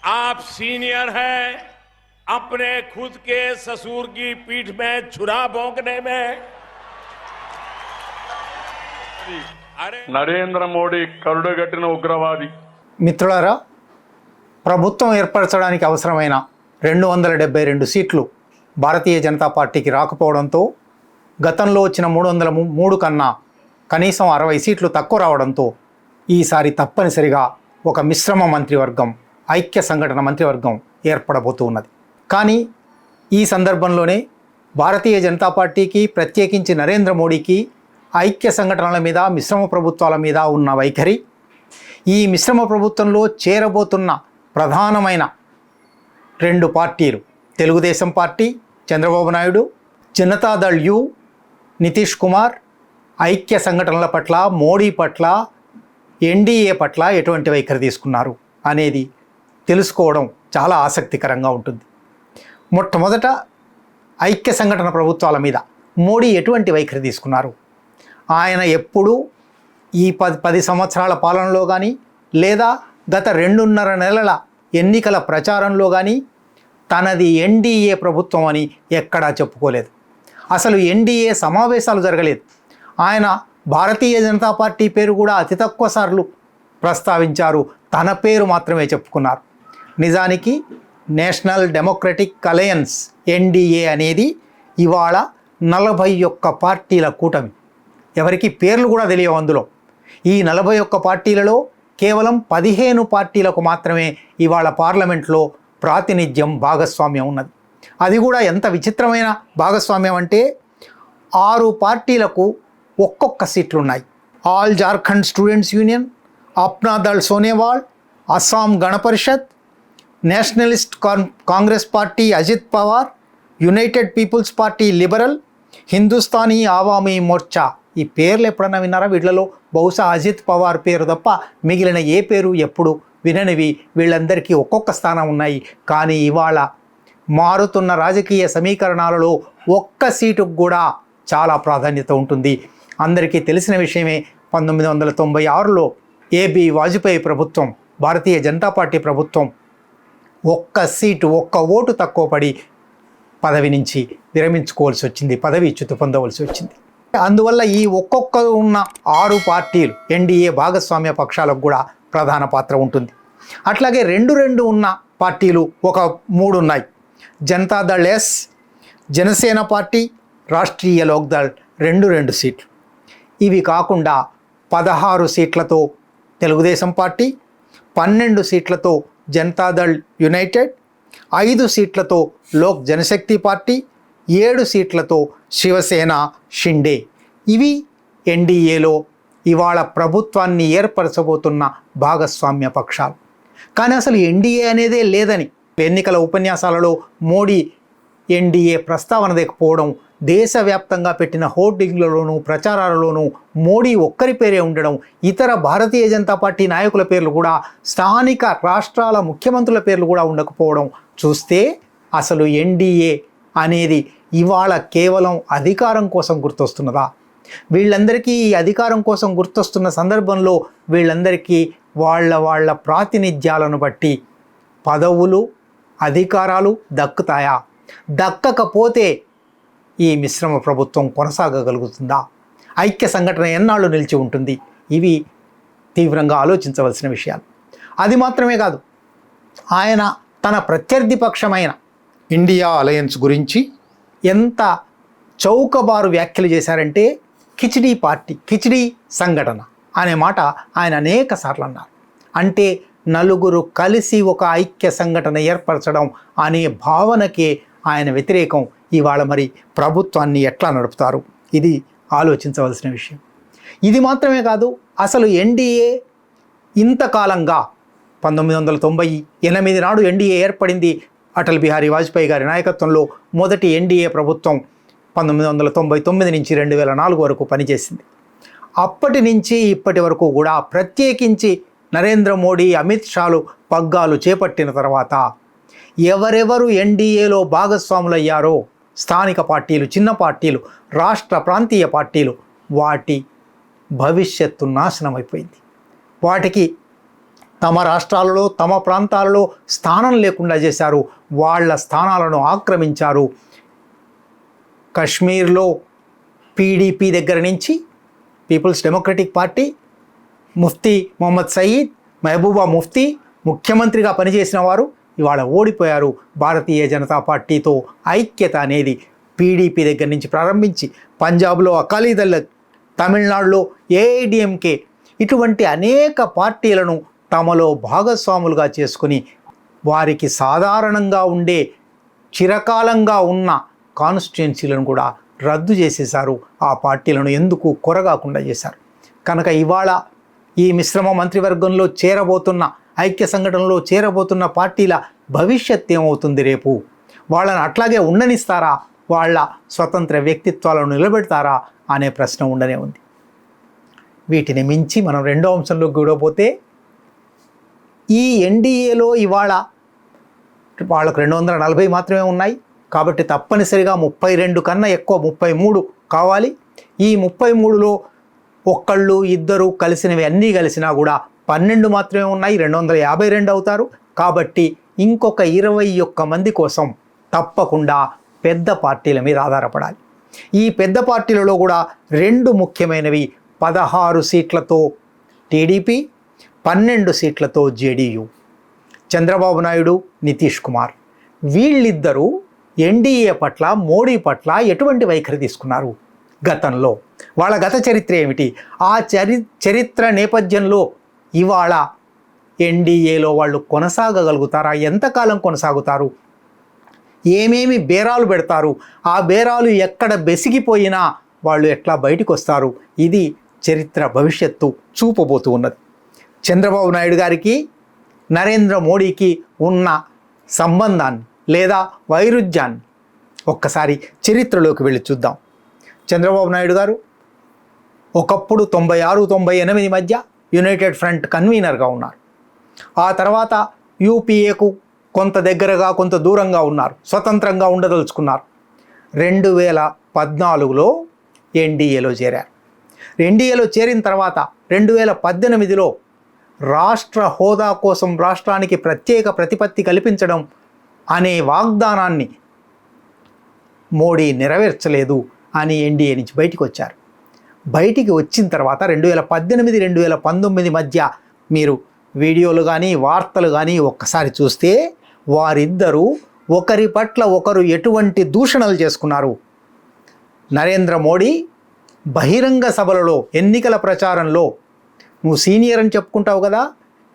आप सीनियर हैं, अपने खुद के ससुर की पीठ में छुरा भोंकने में నరేంద్ర మోడీ కరుడుగట్టిన ఉగ్రవాది. మిత్రులారా, ప్రభుత్వం ఏర్పరచడానికి అవసరమైన 272 సీట్లు భారతీయ జనతా పార్టీకి రాకపోవడంతో, గతంలో వచ్చిన 303 కన్నా కనీసం 60 సీట్లు తక్కువ రావడంతో ఈసారి తప్పనిసరిగా ఒక మిశ్రమ మంత్రివర్గం, ఐక్య సంఘటన మంత్రివర్గం ఏర్పడబోతూ ఉన్నది. కానీ ఈ సందర్భంలోనే భారతీయ జనతా పార్టీకి, ప్రత్యేకించి నరేంద్ర మోడీకి ఐక్య సంఘటనల మీద, మిశ్రమ ప్రభుత్వాల మీద ఉన్న వైఖరి, ఈ మిశ్రమ ప్రభుత్వంలో చేరబోతున్న ప్రధానమైన 2 పార్టీలు, తెలుగుదేశం పార్టీ చంద్రబాబు నాయుడు, జనతాదళ్ యు నితీష్ కుమార్, ఐక్య సంఘటనల పట్ల, మోడీ పట్ల, ఎన్డీఏ పట్ల ఎటువంటి వైఖరి తీసుకున్నారు అనేది తెలుసుకోవడం చాలా ఆసక్తికరంగా ఉంటుంది. మొట్టమొదట ఐక్య సంఘటన ప్రభుత్వాల మీద మోడీ ఎటువంటి వైఖరి తీసుకున్నారు? ఆయన ఎప్పుడూ ఈ 10 సంవత్సరాల పాలనలో కానీ, లేదా గత 2.5 నెలల ఎన్నికల ప్రచారంలో కానీ తనది ఎన్డీఏ ప్రభుత్వం అని ఎక్కడా చెప్పుకోలేదు. అసలు ఎన్డీఏ సమావేశాలు జరగలేదు. ఆయన భారతీయ జనతా పార్టీ పేరు కూడా అతి తక్కువ సార్లు ప్రస్తావించారు, తన పేరు మాత్రమే చెప్పుకున్నారు. నిజానికి నేషనల్ డెమోక్రటిక్ అలయన్స్ ఎన్డీఏ అనేది ఇవాళ 41 పార్టీల కూటమి. ఎవరికి పేర్లు కూడా తెలియవు అందులో. ఈ 41 పార్టీలలో కేవలం 15 పార్టీలకు మాత్రమే ఇవాళ పార్లమెంట్లో ప్రాతినిధ్యం, భాగస్వామ్యం ఉన్నది. అది కూడా ఎంత విచిత్రమైన భాగస్వామ్యం అంటే 6 పార్టీలకు ఒక్కొక్క సీట్లు ఉన్నాయి. All Jharkhand Students Union, Apna Dal Sonewal, Assam Gana Parishad, Nationalist Congress Party Ajit Pawar, United People's Party Liberal, Hindustani Awami Morcha. ఈ పేర్లు ఎప్పుడన్నా విన్నారా? వీళ్ళలో బహుశా అజిత్ పవార్ పేరు తప్ప మిగిలిన ఏ పేరు ఎప్పుడు విననివి. వీళ్ళందరికీ ఒక్కొక్క స్థానం ఉన్నాయి. కానీ ఇవాళ మారుతున్న రాజకీయ సమీకరణాలలో ఒక్క సీటుకు కూడా చాలా ప్రాధాన్యత ఉంటుంది. అందరికీ తెలిసిన విషయమే, 1996లో ఏబీ వాజ్పేయి ప్రభుత్వం, భారతీయ జనతా పార్టీ ప్రభుత్వం ఒక్క సీటు, ఒక్క ఓటు తక్కువ పడి పదవి నుంచి విరమించుకోవాల్సి వచ్చింది, పదవీచ్యుతి పొందవలసి వచ్చింది. అందువల్ల ఈ ఒక్కొక్క ఉన్న 6 పార్టీలు, ఎన్డీఏ భాగస్వామ్య పక్షాలకు కూడా ప్రధాన పాత్ర ఉంటుంది. అట్లాగే 2 ఉన్న పార్టీలు ఒక 3 ఉన్నాయి. జనతాదళ్ ఎస్, జనసేన పార్టీ, రాష్ట్రీయ లోక్దళ్ 2 సీట్లు. ఇవి కాకుండా 16 సీట్లతో తెలుగుదేశం పార్టీ, 12 సీట్లతో జనతాదళ్ యునైటెడ్, 5 సీట్లతో లోక్ జనశక్తి పార్టీ, 7 సీట్లతో శివసేన షిండే. ఇవి ఎన్డీఏలో ఇవాళ ప్రభుత్వాన్ని ఏర్పరచబోతున్న భాగస్వామ్య పక్షాలు. కానీ అసలు ఎన్డీఏ అనేదే లేదని ఎన్నికల ఉపన్యాసాలలో మోడీ ఎన్డీఏ ప్రస్తావన లేకపోవడం, దేశవ్యాప్తంగా పెట్టిన హోర్డింగ్లలోనూ ప్రచారాలలోనూ మోడీ ఒక్కరి పేరే ఉండడం, ఇతర భారతీయ జనతా పార్టీ నాయకుల పేర్లు కూడా, స్థానిక రాష్ట్రాల ముఖ్యమంత్రుల పేర్లు కూడా ఉండకపోవడం చూస్తే అసలు ఎన్డీఏ అనేది ఇవాళ కేవలం అధికారం కోసం గుర్తొస్తున్నదా? వీళ్ళందరికీ ఈ అధికారం కోసం గుర్తొస్తున్న సందర్భంలో వీళ్ళందరికీ వాళ్ళ ప్రాతినిధ్యాలను బట్టి పదవులు, అధికారాలు దక్కుతాయా? దక్కకపోతే ఈ మిశ్రమ ప్రభుత్వం కొనసాగగలుగుతుందా? ఐక్య సంఘటన ఎన్నాళ్ళు నిలిచి ఉంటుంది? ఇవి తీవ్రంగా ఆలోచించవలసిన విషయాలు. అది మాత్రమే కాదు, ఆయన తన ప్రత్యర్థి పక్షమైన ఇండియా అలయన్స్ గురించి ఎంత చౌకబారు వ్యాఖ్యలు చేశారంటే, కిచిడీ పార్టీ, కిచిడీ సంఘటన అనే మాట ఆయన అనేక సార్లు అన్నారు. అంటే నలుగురు కలిసి ఒక ఐక్య సంఘటన ఏర్పరచడం అనే భావనకే ఆయన వ్యతిరేకం. ఇవాళ మరి ప్రభుత్వాన్ని ఎట్లా నడుపుతారు? ఇది ఆలోచించవలసిన విషయం. ఇది మాత్రమే కాదు, అసలు ఎన్డీఏ ఇంతకాలంగా 1998 నాడు ఎన్డీఏ ఏర్పడింది. అటల్ బిహారీ వాజ్పేయి గారి నాయకత్వంలో మొదటి ఎన్డీఏ ప్రభుత్వం 1999 నుంచి 2004 వరకు పనిచేసింది. అప్పటి నుంచి ఇప్పటి వరకు కూడా ప్రత్యేకించి నరేంద్ర మోడీ, అమిత్ షాలు పగ్గాలు చేపట్టిన తర్వాత ఎవరెవరు ఎన్డీఏలో భాగస్వాములయ్యారో, స్థానిక పార్టీలు, చిన్న పార్టీలు, రాష్ట్ర ప్రాంతీయ పార్టీలు, వాటి భవిష్యత్తు నాశనం అయిపోయింది. వాటికి తమ రాష్ట్రాలలో తమ ప్రాంతాలలో స్థానం లేకుండా చేశారు. వాళ్ళ స్థానాలను ఆక్రమించారు. కశ్మీర్లో పీడీపీ దగ్గర నుంచి People's Democratic Party, Mufti Mohammad Sayeed, Mehbooba Mufti ముఖ్యమంత్రిగా పనిచేసిన వారు ఇవాళ ఓడిపోయారు. భారతీయ జనతా పార్టీతో ఐక్యత అనేది పీడీపీ దగ్గర నుంచి ప్రారంభించి పంజాబ్లో అకాలీదళ్, తమిళనాడులో ఏఐడిఎంకే ఇటువంటి అనేక పార్టీలను తమలో భాగస్వాములుగా చేసుకుని వారికి సాధారణంగా ఉండే చిరకాలంగా ఉన్న కాన్స్టిట్యుయెన్సీలను కూడా రద్దు చేసేశారు. ఆ పార్టీలను ఎందుకు కొరగాకుండా చేశారు. కనుక ఇవాళ ఈ మిశ్రమ మంత్రివర్గంలో చేరబోతున్న, ఐక్య సంఘటనలో చేరబోతున్న పార్టీల భవిష్యత్ ఏమవుతుంది రేపు? వాళ్ళని అట్లాగే ఉండనిస్తారా? వాళ్ళ స్వతంత్ర వ్యక్తిత్వాలను నిలబెడతారా అనే ప్రశ్న ఉండనే ఉంది. వీటిని మించి మనం రెండో అంశంలోకి కూడపోతే, ఈ ఎన్డీఏలో ఇవాళ వాళ్ళకు 240 మాత్రమే ఉన్నాయి. కాబట్టి తప్పనిసరిగా 32 కన్నా ఎక్కువ 33 కావాలి. ఈ 33లో ఒక్కళ్ళు ఇద్దరు కలిసినవి అన్నీ కలిసినా కూడా 12 మాత్రమే ఉన్నాయి. 252 అవుతారు. కాబట్టి ఇంకొక 21 మంది కోసం తప్పకుండా పెద్ద పార్టీల మీద ఆధారపడాలి. ఈ పెద్ద పార్టీలలో కూడా 2 ముఖ్యమైనవి: 16 సీట్లతో టీడీపీ, 12 సీట్లతో జేడీయూ. చంద్రబాబు నాయుడు, నితీష్ కుమార్ వీళ్ళిద్దరూ ఎన్డీఏ పట్ల, మోడీ పట్ల ఎటువంటి వైఖరి తీసుకున్నారు గతంలో? వాళ్ళ గత చరిత్ర ఏమిటి? ఆ చరిత్ర నేపథ్యంలో ఇవాళ ఎన్డీఏలో వాళ్ళు కొనసాగగలుగుతారా? ఎంతకాలం కొనసాగుతారు? ఏమేమి బేరాలు పెడతారు? ఆ బేరాలు ఎక్కడ బెసిగిపోయినా వాళ్ళు ఎట్లా బయటికి వస్తారు? ఇది చరిత్ర భవిష్యత్తు చూపబోతూ ఉన్నది. చంద్రబాబు నాయుడు గారికి నరేంద్ర మోడీకి ఉన్న సంబంధాన్ని లేదా వైరుధ్యాన్ని ఒక్కసారి చరిత్రలోకి వెళ్ళి చూద్దాం. చంద్రబాబు నాయుడు గారు ఒకప్పుడు 96-98 మధ్య యునైటెడ్ ఫ్రంట్ కన్వీనర్గా ఉన్నారు. ఆ తర్వాత యూపీఏకు కొంత దగ్గరగా కొంత దూరంగా ఉన్నారు. స్వతంత్రంగా ఉండదలుచుకున్నారు. 2014లో ఎన్డీఏలో చేరారు. ఎన్డీఏలో చేరిన తర్వాత 2018లో రాష్ట్ర హోదా కోసం రాష్ట్రానికి ప్రత్యేక ప్రతిపత్తి కల్పించడం అనే వాగ్దానాన్ని మోడీ నెరవేర్చలేదు అని ఎన్డీఏ నుంచి బయటికి వచ్చారు. బయటికి వచ్చిన తర్వాత 2018-2019 మధ్య మీరు వీడియోలు కానీ వార్తలు కానీ ఒక్కసారి చూస్తే వారిద్దరూ ఒకరి పట్ల ఒకరు ఎటువంటి దూషణలు చేసుకున్నారు. నరేంద్ర మోడీ బహిరంగ సభలలో, ఎన్నికల ప్రచారంలో నువ్వు సీనియర్ అని చెప్పుకుంటావు కదా,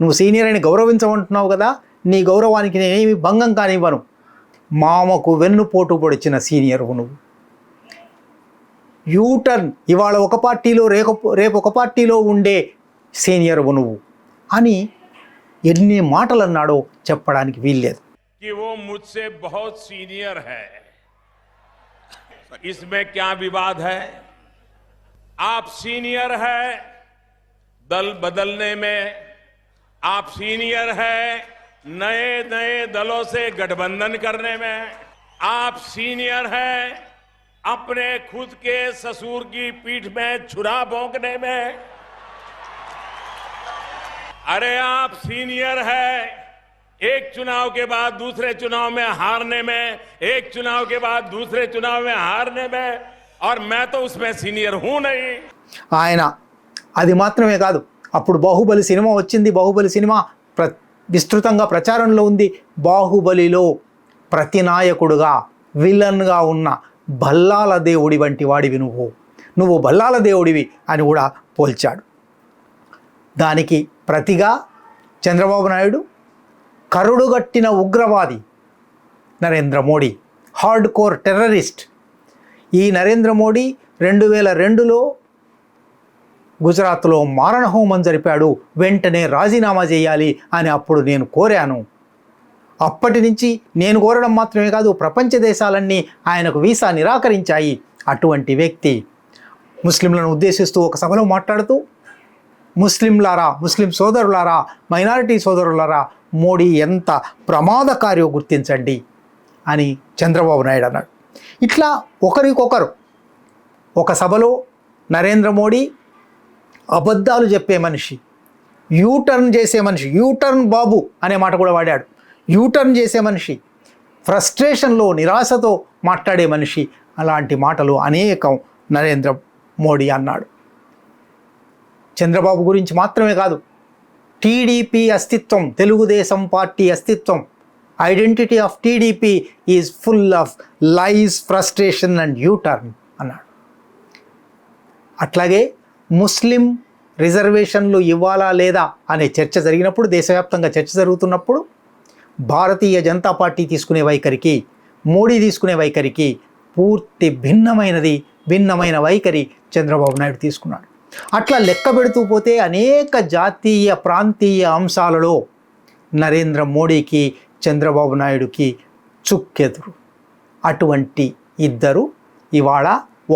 నువ్వు సీనియర్ అని గౌరవించమంటున్నావు కదా, నీ గౌరవానికి నేనేమి భంగం కానివ్వను, మామకు వెన్నుపోటు పొడిచిన సీనియర్వు నువ్వు, యూటర్న్ ఇవాళ ఒక పార్టీలో రేపు ఒక పార్టీలో ఉండే సీనియర్వు నువ్వు అని ఎన్ని మాటలు అన్నాడో చెప్పడానికి వీల్లేదు. कि वो मुझसे बहुत सीनियर है, इसमें क्या विवाद है? आप सीनियर है दल बदलने में, आप सीनियर है नए नए दलों से गठबंधन करने में, आप सीनियर है अपने खुद के ससुर की पीठ में छुरा भोंकने में, अरे आप सीनियर है एक चुनाव के बाद दूसरे चुनाव में हारने में, एक चुनाव के बाद दूसरे चुनाव में हारने में, और मैं तो उसमें सीनियर हूं नहीं. ఆయన అది మాత్రమే కాదు, అప్పుడు బాహుబలి సినిమా వచ్చింది. బాహుబలి సినిమా విస్తృతంగా ప్రచారంలో ఉంది. బాహుబలిలో ప్రతినాయకుడుగా విలన్గా ఉన్న భల్లాల దేవుడి వంటి వాడివి నువ్వు భల్లాల దేవుడివి అని కూడా పోల్చాడు. దానికి ప్రతిగా చంద్రబాబు నాయుడు కరుడుగట్టిన ఉగ్రవాది Narendra Modi, hard core terrorist. ఈ నరేంద్ర మోడీ 2002లో గుజరాత్లో మారణహోమం జరిపాడు, వెంటనే రాజీనామా చేయాలి అని అప్పుడు నేను కోరాను. అప్పటి నుంచి నేను కోరడం మాత్రమే కాదు, ప్రపంచ దేశాలన్నీ ఆయనకు వీసా నిరాకరించాయి. అటువంటి వ్యక్తి ముస్లింలను ఉద్దేశిస్తూ ఒక సభలో మాట్లాడుతూ, ముస్లింలారా, ముస్లిం సోదరులారా, మైనారిటీ సోదరులారా, మోడీ ఎంత ప్రమాదకారియో గుర్తించండి అని చంద్రబాబు నాయుడు అన్నాడు. ఇట్లా ఒకరికొకరు ఒక సభలో నరేంద్ర మోడీ అబద్ధాలు చెప్పే మనిషి, యూటర్న్ చేసే మనిషి, యూటర్న్ బాబు అనే మాట కూడా వాడాడు. యూటర్న్ చేసే మనిషి, ఫ్రస్ట్రేషన్లో నిరాశతో మాట్లాడే మనిషి, అలాంటి మాటలు అనేకం నరేంద్ర మోడీ అన్నాడు. చంద్రబాబు గురించి మాత్రమే కాదు, టీడీపీ అస్తిత్వం, తెలుగుదేశం పార్టీ అస్తిత్వం, identity of TDP is full of lies, frustration and U turn అన్నాడు. అట్లాగే ముస్లిం రిజర్వేషన్లు ఇవ్వాలా లేదా అనే చర్చ జరిగినప్పుడు, దేశవ్యాప్తంగా చర్చ జరుగుతున్నప్పుడు భారతీయ జనతా పార్టీ తీసుకునే వైఖరికి, మోడీ తీసుకునే వైఖరికి పూర్తి భిన్నమైన వైఖరి చంద్రబాబు నాయుడు తీసుకున్నాడు. అట్లా లెక్క పెడుతూ పోతే అనేక జాతీయ ప్రాంతీయ అంశాలలో నరేంద్ర మోడీకి చంద్రబాబు నాయుడుకి చుక్కెదురు. అటువంటి ఇద్దరు ఇవాళ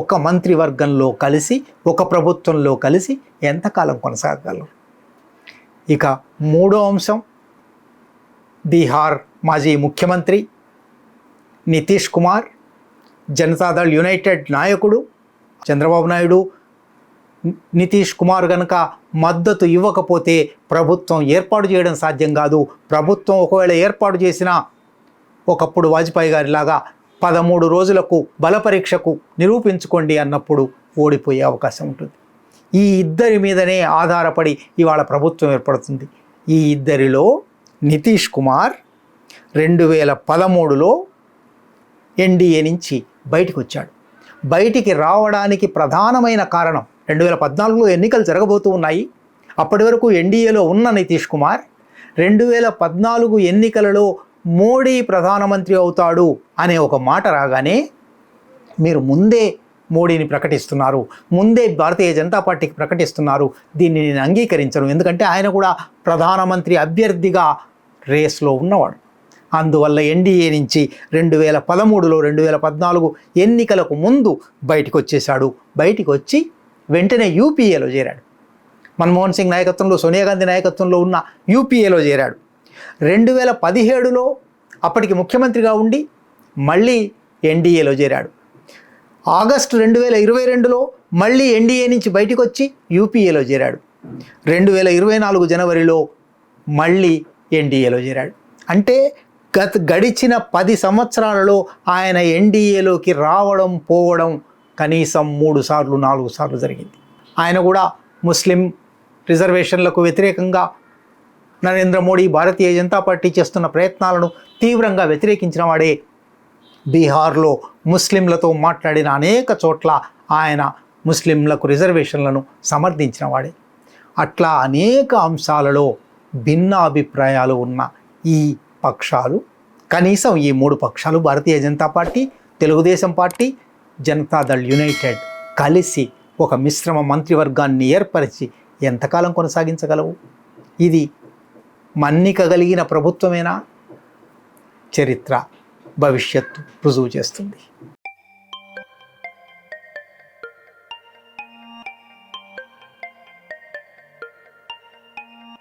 ఒక మంత్రివర్గంలో కలిసి, ఒక ప్రభుత్వంలో కలిసి ఎంతకాలం కొనసాగగలరు? ఇక మూడో అంశం, బీహార్ మాజీ ముఖ్యమంత్రి నితీష్ కుమార్, జనతాదళ్ యునైటెడ్ నాయకుడు. చంద్రబాబు నాయుడు నితీష్ కుమార్ కనుక మద్దతు ఇవ్వకపోతే ప్రభుత్వం ఏర్పాటు చేయడం సాధ్యం కాదు. ప్రభుత్వం ఒకవేళ ఏర్పాటు చేసినా ఒకప్పుడు వాజ్పేయి గారిలాగా 13 రోజులకు బలపరీక్షకు నిరూపించుకోండి అన్నప్పుడు ఓడిపోయే అవకాశం ఉంటుంది. ఈ ఇద్దరి మీదనే ఆధారపడి ఇవాళ ప్రభుత్వం ఏర్పడుతుంది. ఈ ఇద్దరిలో నితీష్ కుమార్ 2013లో ఎన్డీఏ నుంచి బయటికి వచ్చాడు. బయటికి రావడానికి ప్రధానమైన కారణం, 2014లో ఎన్నికలు జరగబోతూ ఉన్నాయి. అప్పటి వరకు ఎన్డీఏలో ఉన్న నితీష్ కుమార్ 2014 ఎన్నికలలో మోడీ ప్రధానమంత్రి అవుతాడు అనే ఒక మాట రాగానే, మీరు ముందే మోడీని ప్రకటిస్తున్నారు, ముందే భారతీయ జనతా పార్టీకి ప్రకటిస్తున్నారు, దీన్ని నేను అంగీకరించను, ఎందుకంటే ఆయన కూడా ప్రధానమంత్రి అభ్యర్థిగా రేస్లో ఉన్నవాడు. అందువల్ల ఎన్డీఏ నుంచి 2013లో 2014 ఎన్నికలకు ముందు బయటకు వచ్చేశాడు. బయటికి వచ్చి వెంటనే యూపీఏలో చేరాడు. మన్మోహన్ సింగ్ నాయకత్వంలో, సోనియా గాంధీ నాయకత్వంలో ఉన్న యూపీఏలో చేరాడు. 2017లో అప్పటికి ముఖ్యమంత్రిగా ఉండి మళ్ళీ ఎన్డీఏలో చేరాడు. ఆగస్టు 2022లో మళ్ళీ ఎన్డీఏ నుంచి బయటకు వచ్చి యూపీఏలో చేరాడు. 2024 జనవరిలో మళ్ళీ ఎన్డీఏలో చేరాడు. అంటే గడిచిన 10 సంవత్సరాలలో ఆయన ఎన్డీఏలోకి రావడం పోవడం కనీసం 3 సార్లు 4 సార్లు జరిగింది. ఆయన కూడా ముస్లిం రిజర్వేషన్లకు వ్యతిరేకంగా నరేంద్ర మోడీ, భారతీయ జనతా పార్టీ చేస్తున్న ప్రయత్నాలను తీవ్రంగా వ్యతిరేకించిన వాడే. బీహార్లో ముస్లింలతో మాట్లాడిన అనేక చోట్ల ఆయన ముస్లింలకు రిజర్వేషన్లను సమర్థించిన వాడే. అట్లా అనేక అంశాలలో భిన్నాభిప్రాయాలు ఉన్న ఈ పక్షాలు, కనీసం ఈ 3 పక్షాలు, Bharatiya Janata Party, Telugu Desam Party, Janata Dal United కలిసి ఒక మిశ్రమ మంత్రివర్గాన్ని ఏర్పరిచి ఎంతకాలం కొనసాగించగలవు? ఇది మన్నికగలిగిన ప్రభుత్వమేనా? చరిత్ర, భవిష్యత్తు రుజువు చేస్తుంది.